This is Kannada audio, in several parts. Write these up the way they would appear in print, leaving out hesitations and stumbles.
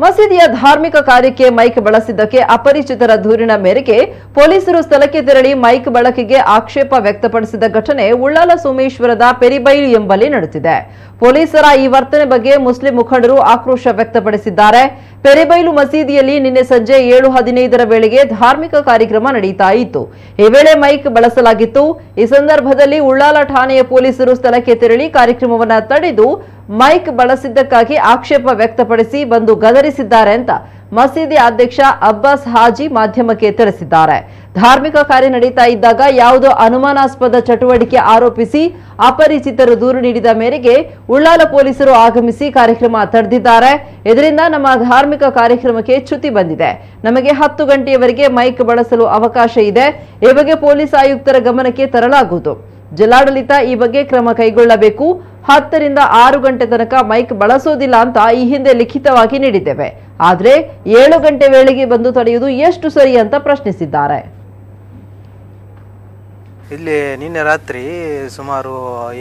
ಮಸೀದಿಯ ಧಾರ್ಮಿಕ ಕಾರ್ಯಕ್ಕೆ ಮೈಕ್ ಬಳಸಿದ್ದಕ್ಕೆ ಅಪರಿಚಿತರ ದೂರಿನ ಮೇರೆಗೆ ಪೊಲೀಸರು ಸ್ಥಳಕ್ಕೆ ತೆರಳಿ ಮೈಕ್ ಬಳಕೆಗೆ ಆಕ್ಷೇಪ ವ್ಯಕ್ತಪಡಿಸಿದ ಘಟನೆ ಉಳ್ಳಾಲ ಸೋಮೇಶ್ವರದ ಪೆರಿಬೈಲು ಎಂಬಲ್ಲಿ ನಡೆದಿದೆ. ಪೊಲೀಸರ ಈ ವರ್ತನೆ ಬಗ್ಗೆ ಮುಸ್ಲಿಂ ಮುಖಂಡರು ಆಕ್ರೋಶ ವ್ಯಕ್ತಪಡಿಸಿದ್ದಾರೆ. ಪೆರಿಬೈಲು ಮಸೀದಿಯಲ್ಲಿ ನಿನ್ನೆ ಸಂಜೆ 7:15 ವೇಳೆಗೆ ಧಾರ್ಮಿಕ ಕಾರ್ಯಕ್ರಮ ನಡೆಯುತ್ತಾ ಇತ್ತು. ಈ ವೇಳೆ ಮೈಕ್ ಬಳಸಲಾಗಿತ್ತು. ಈ ಸಂದರ್ಭದಲ್ಲಿ ಉಳ್ಳಾಲ ಠಾಣೆಯ ಪೊಲೀಸರು ಸ್ಥಳಕ್ಕೆ ತೆರಳಿ ಕಾರ್ಯಕ್ರಮವನ್ನು ತಡೆದು ಮೈಕ್ ಬಳಸಿದ್ದಕ್ಕಾಗಿ ಆಕ್ಷೇಪ ವ್ಯಕ್ತಪಡಿಸಿ ಬಂದು ಗದರಿಸಿದ್ದಾರೆ ಅಂತ ಮಸೀದಿ ಅಧ್ಯಕ್ಷ ಅಬ್ಬಾಸ್ ಹಾಜಿ ಮಾಧ್ಯಮಕ್ಕೆ ತಿಳಿಸಿದ್ದಾರೆ. ಧಾರ್ಮಿಕ ಕಾರ್ಯ ನಡೀತಾ ಇದ್ದಾಗ ಯಾವುದೋ ಅನುಮಾನಾಸ್ಪದ ಚಟುವಟಿಕೆ ಆರೋಪಿಸಿ ಅಪರಿಚಿತರು ದೂರು ನೀಡಿದ ಮೇರೆಗೆ ಉಳ್ಳಾಲ ಪೊಲೀಸರು ಆಗಮಿಸಿ ಕಾರ್ಯಕ್ರಮ ತಡೆದಿದ್ದಾರೆ. ಇದರಿಂದ ನಮ್ಮ ಧಾರ್ಮಿಕ ಕಾರ್ಯಕ್ರಮಕ್ಕೆ ಚ್ಯುತಿ ಬಂದಿದೆ. ನಮಗೆ 10 ಗಂಟೆಯವರೆಗೆ ಮೈಕ್ ಬಳಸಲು ಅವಕಾಶ ಇದೆ. ಈ ಬಗ್ಗೆ ಪೊಲೀಸ್ ಆಯುಕ್ತರ ಗಮನಕ್ಕೆ ತರಲಾಗುವುದು. ಜಿಲ್ಲಾಡಳಿತ ಈ ಬಗ್ಗೆ ಕ್ರಮ ಕೈಗೊಳ್ಳಬೇಕು. 10 ರಿಂದ 6 ಗಂಟೆ ತನಕ ಮೈಕ್ ಬಳಸೋದಿಲ್ಲ ಅಂತ ಈ ಹಿಂದೆ ಲಿಖಿತವಾಗಿ ನೀಡಿದ್ದೇವೆ. ಆದ್ರೆ 7 ಗಂಟೆ ವೇಳೆಗೆ ಬಂದು ತಡೆಯುವುದು ಎಷ್ಟು ಸರಿ ಅಂತ ಪ್ರಶ್ನಿಸಿದ್ದಾರೆ. ಇಲ್ಲಿ ನಿನ್ನೆ ರಾತ್ರಿ ಸುಮಾರು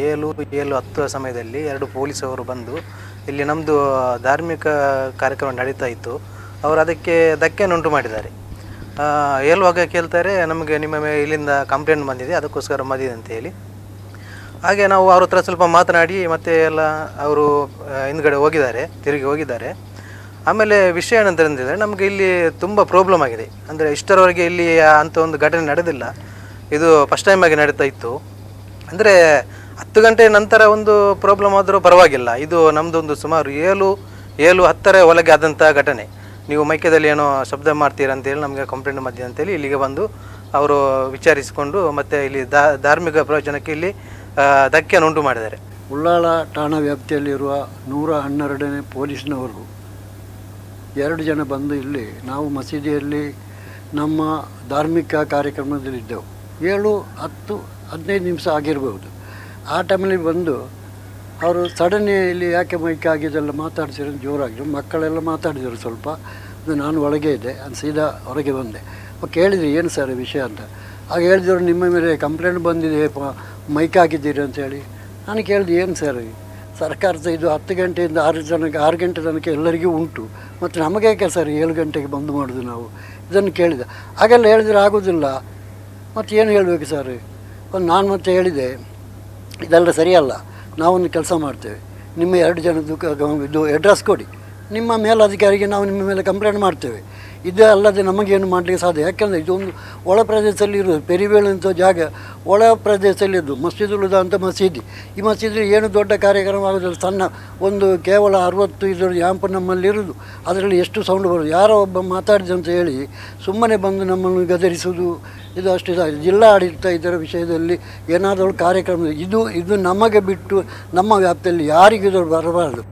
7:10 ಸಮಯದಲ್ಲಿ 2 ಪೊಲೀಸವರು ಬಂದು ಇಲ್ಲಿ ನಮ್ಮದು ಧಾರ್ಮಿಕ ಕಾರ್ಯಕ್ರಮ ನಡೀತಾ ಇತ್ತು. ಅವರು ಅದಕ್ಕೆ ಧಕ್ಕೆಯನ್ನುಂಟು ಮಾಡಿದ್ದಾರೆ. ಹೇಳುವಾಗ ಕೇಳ್ತಾರೆ, ನಮಗೆ ನಿಮ್ಮ ಇಲ್ಲಿಂದ ಕಂಪ್ಲೇಂಟ್ ಬಂದಿದೆ, ಅದಕ್ಕೋಸ್ಕರ ಬಂದಿದೆ ಅಂತ ಹೇಳಿ. ಹಾಗೆ ನಾವು ಅವ್ರ ಹತ್ರ ಸ್ವಲ್ಪ ಮಾತನಾಡಿ ಮತ್ತೆ ಎಲ್ಲ ಅವರು ಹಿಂದ್ಗಡೆ ಹೋಗಿದ್ದಾರೆ, ತಿರುಗಿ ಹೋಗಿದ್ದಾರೆ. ಆಮೇಲೆ ವಿಷಯ ಏನಂತಂದರೆ, ನಮಗೆ ಇಲ್ಲಿ ತುಂಬ ಪ್ರಾಬ್ಲಮ್ ಆಗಿದೆ. ಅಂದರೆ ಇಷ್ಟರವರೆಗೆ ಇಲ್ಲಿ ಅಂಥ ಒಂದು ಘಟನೆ ನಡೆದಿಲ್ಲ. ಇದು ಫಸ್ಟ್ ಟೈಮ್ ಆಗಿ ನಡೀತಾ ಇತ್ತು. ಅಂದರೆ 10 ಗಂಟೆ ನಂತರ ಒಂದು ಪ್ರಾಬ್ಲಮ್ ಆದರೂ ಪರವಾಗಿಲ್ಲ. ಇದು ನಮ್ಮದೊಂದು ಸುಮಾರು 7:10 ಒಳಗೆ ಆದಂಥ ಘಟನೆ. ನೀವು ಮೈಕ್ಯದಲ್ಲಿ ಏನೋ ಶಬ್ದ ಮಾಡ್ತೀರಾ ಅಂತೇಳಿ ನಮಗೆ ಕಂಪ್ಲೇಂಟ್ ಮಧ್ಯೆ ಅಂತೇಳಿ ಇಲ್ಲಿಗೆ ಬಂದು ಅವರು ವಿಚಾರಿಸಿಕೊಂಡು ಮತ್ತೆ ಇಲ್ಲಿ ಧಾರ್ಮಿಕ ಪ್ರಯೋಜನಕ್ಕೆ ಇಲ್ಲಿ ಧಕ್ಕೆಯನ್ನು ಉಂಟು ಮಾಡಿದ್ದಾರೆ. ಉಳ್ಳಾಲ ಠಾಣಾ ವ್ಯಾಪ್ತಿಯಲ್ಲಿರುವ 112ನೇ ಪೊಲೀಸ್ನವರು 2 ಜನ ಬಂದು ಇಲ್ಲಿ ನಾವು ಮಸೀದಿಯಲ್ಲಿ ನಮ್ಮ ಧಾರ್ಮಿಕ ಕಾರ್ಯಕ್ರಮದಲ್ಲಿದ್ದೆವು. 7:10-15 ನಿಮಿಷ ಆಗಿರ್ಬೋದು. ಆ ಟೈಮಲ್ಲಿ ಬಂದು ಅವರು ಸಡನ್ಲಿ ಇಲ್ಲಿ ಯಾಕೆ ಮೈಕ್ ಆಗಿದೆಲ್ಲ ಮಾತಾಡ್ಸಿರೋ ಜೋರಾಗಿ ಮಕ್ಕಳೆಲ್ಲ ಮಾತಾಡಿದರು. ಸ್ವಲ್ಪ ನಾನು ಒಳಗೆ ಇದ್ದೆ, ಸೀದಾ ಹೊರಗೆ ಬಂದೆ. ಕೇಳಿದ್ರಿ ಏನು ಸರ್ ವಿಷಯ ಅಂತ. ಆಗ ಹೇಳಿದ್ರು, ನಿಮ್ಮ ಮೇಲೆ ಕಂಪ್ಲೇಂಟ್ ಬಂದಿದೆ, ಮೈಕ್ ಹಾಕಿದ್ದೀರಿ ಅಂತೇಳಿ. ನಾನು ಕೇಳಿದೆ, ಏನು ಸರ್ ಸರ್ಕಾರದ ಇದು 10 ಗಂಟೆಯಿಂದ 6 ಗಂಟೆ ತನಕ ಎಲ್ಲರಿಗೂ ಉಂಟು, ಮತ್ತು ನಮಗೇಕೆ ಸರ್ 7 ಗಂಟೆಗೆ ಬಂದ್ ಮಾಡೋದು ನಾವು, ಇದನ್ನು ಕೇಳಿದೆ. ಹಾಗೆಲ್ಲ ಹೇಳಿದರೆ ಆಗೋದಿಲ್ಲ, ಮತ್ತು ಏನು ಹೇಳಬೇಕು ಸರ್. ನಾನು ಮತ್ತೆ ಹೇಳಿದೆ, ಇದೆಲ್ಲ ಸರಿಯಲ್ಲ, ನಾವೊಂದು ಕೆಲಸ ಮಾಡ್ತೇವೆ, ನಿಮ್ಮ 2 ಜನದ್ದು ಇದು ಅಡ್ರೆಸ್ ಕೊಡಿ, ನಿಮ್ಮ ಮೇಲಧಿಕಾರಿಗೆ ನಾವು ನಿಮ್ಮ ಮೇಲೆ ಕಂಪ್ಲೇಂಟ್ ಮಾಡ್ತೇವೆ. ಇದು ಅಲ್ಲದೆ ನಮಗೇನು ಮಾಡಲಿಕ್ಕೆ ಸಾಧ್ಯ. ಯಾಕೆಂದರೆ ಇದೊಂದು ಒಳ ಪ್ರದೇಶದಲ್ಲಿ ಇರೋದು, ಪೆರಿಬೇಳು ಅಂತ ಜಾಗ ಒಳ ಪ್ರದೇಶದಲ್ಲಿದ್ದು ಮಸೀದುಲ್ ಅಂತ ಮಸೀದಿ. ಈ ಮಸೀದಿ ಏನು ದೊಡ್ಡ ಕಾರ್ಯಕ್ರಮ ಆಗೋದಿಲ್ಲ, ಸಣ್ಣ ಒಂದು ಕೇವಲ 60 ಇದರ ಯಾಂಪ್ ನಮ್ಮಲ್ಲಿರೋದು. ಅದರಲ್ಲಿ ಎಷ್ಟು ಸೌಂಡ್ ಬರೋದು, ಯಾರೋ ಒಬ್ಬ ಮಾತಾಡಿದೆ ಅಂತ ಹೇಳಿ ಸುಮ್ಮನೆ ಬಂದು ನಮ್ಮನ್ನು ಗದರಿಸುವುದು, ಇದು ಅಷ್ಟು ಇದಾಗಿದೆ. ಜಿಲ್ಲಾ ಆಡಳಿತ ಇದರ ವಿಷಯದಲ್ಲಿ ಏನಾದರೂ ಕಾರ್ಯಕ್ರಮ ಇದು ನಮಗೆ ಬಿಟ್ಟು ನಮ್ಮ ವ್ಯಾಪ್ತಿಯಲ್ಲಿ ಯಾರಿಗೂ ಬರಬಾರದು.